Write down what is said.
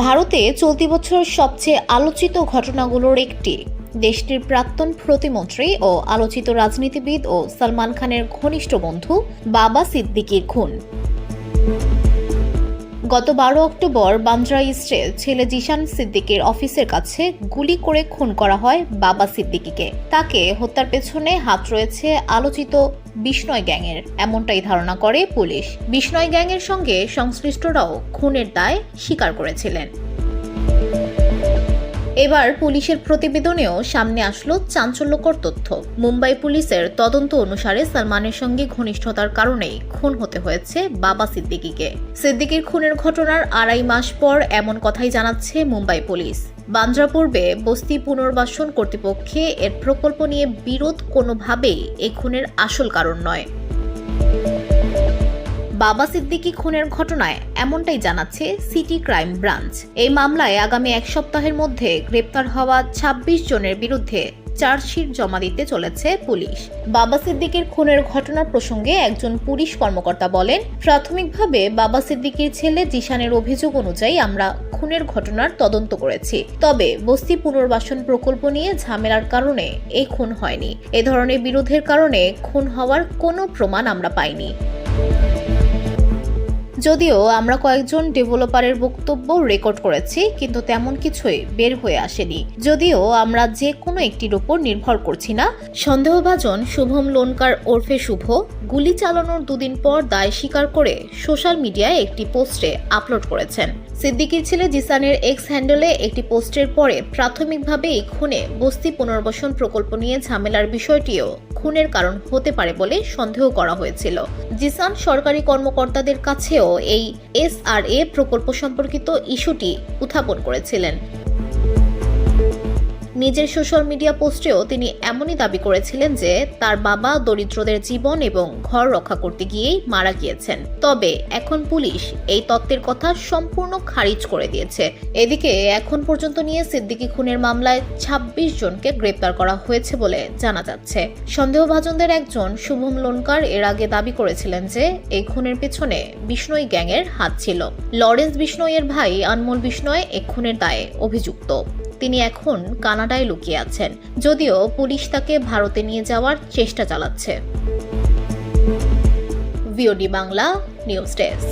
ভারতে চলতি বছর সবচেয়ে আলোচিত ঘটনাগুলোর একটি দেশটির প্রাক্তন প্রতিমন্ত্রী ও আলোচিত রাজনীতিবিদ ও সালমান খানের ঘনিষ্ঠ বন্ধু বাবা সিদ্দিকীর খুন। গত 12 অক্টোবর বান্দ্রা ইস্টে ছেলে জিশান সিদ্দিকীর অফিসের কাছে গুলি করে খুন করা হয় বাবা সিদ্দিকীকে। তাকে হত্যার পেছনে হাত রয়েছে আলোচিত বিষ্ণয় গ্যাংয়ের, এমনটাই ধারণা করে পুলিশ। বিষ্ণয় গ্যাংয়ের সঙ্গে সংশ্লিষ্টরাও খুনের দায় স্বীকার করেছিলেন। এবার পুলিশের প্রতিবেদনেও সামনে আসলো চাঞ্চল্যকর তথ্য। মুম্বাই পুলিশের তদন্ত অনুসারে সালমানের সঙ্গে ঘনিষ্ঠতার কারণেই খুন হতে হয়েছে বাবা সিদ্দিকীকে। সিদ্দিকীর খুনের ঘটনার 2.5 মাস পর এমন কথাই জানাচ্ছে মুম্বাই পুলিশ। বান্দ্রা পূর্বে বস্তি পুনর্বাসন কর্তৃপক্ষে এর প্রকল্প নিয়ে বিরোধ কোনোভাবেই এই খুনের আসল কারণ নয়। বাবা সিদ্দিকী খুনের ঘটনায় এমনটাই জানাচ্ছে সিটি ক্রাইম ব্রাঞ্চ। এই মামলায় আগামী 1 সপ্তাহের মধ্যে গ্রেপ্তার হওয়া 26 জনের বিরুদ্ধে চার্জশিট জমা দিতে চলেছে পুলিশ। বাবা সিদ্দিকীর খুনের ঘটনার প্রসঙ্গে একজন পুলিশ কর্মকর্তা বলেন, প্রাথমিকভাবে বাবা সিদ্দিকীর ছেলে জিশানের অভিযোগ অনুযায়ী আমরা খুনের ঘটনার তদন্ত করেছি। তবে বস্তি পুনর্বাসন প্রকল্প নিয়ে ঝামেলার কারণে এই খুন হয়নি। এ ধরনের বিরোধের কারণে খুন হওয়ার কোনো প্রমাণ আমরা পাইনি। যদিও আমরা কয়েকজন ডেভেলপারের বক্তব্য রেকর্ড করেছি, কিন্তু তেমন কিছুই বের হয়ে আসেনি। যদিও আমরা যে কোনো একটির উপর নির্ভর করছি না। সন্দেহভাজন শুভম লোনকার ওরফে শুভ গুলি চালানোর 2 দিন পর দায় স্বীকার করে সোশ্যাল মিডিয়ায় একটি পোস্টে আপলোড করেছেন। সিদ্দিকীর ছেলে জিসানের এক্স হ্যান্ডেলে একটি পোস্টের পরে প্রাথমিকভাবে এই খুনে বস্তি পুনর্বাসন প্রকল্প নিয়ে ঝামেলার বিষয়টিও খুনের কারণ হতে পারে বলে সন্দেহ করা হয়েছিল। জিসান সরকারি কর্মকর্তাদের কাছেও এই SRA প্রকল্প সম্পর্কিত ইস্যুটি উত্থাপন করেছিলেন। নিজের সোশ্যাল মিডিয়া পোস্টেও তিনি এমনই দাবি করেছিলেন যে তার বাবা দরিদ্রদের জীবন এবং ঘর রক্ষা করতে গিয়েই মারা গিয়েছেন। তবে এখন পুলিশ এই তত্ত্বের কথা সম্পূর্ণ খারিজ করে দিয়েছে। এদিকে এখন পর্যন্ত নিয়ে সিদ্দিকী খুনের মামলায় 26 জনকে গ্রেপ্তার করা হয়েছে বলে জানা যাচ্ছে। সন্দেহভাজনদের একজন শুভম লোনকার এর আগে দাবি করেছিলেন যে এই খুনের পেছনে বিষ্ণয় গ্যাংয়ের হাত ছিল। লরেন্স বিষ্ণয়ের ভাই আনমোল বিষ্ণয় এই খুনের দায়ে অভিযুক্ত। তিনি এখন কানাডায় লুকিয়ে আছেন, যদিও পুলিশ তাকে ভারতে নিয়ে যাওয়ার চেষ্টা চালাচ্ছে। VOD Bangla news desk.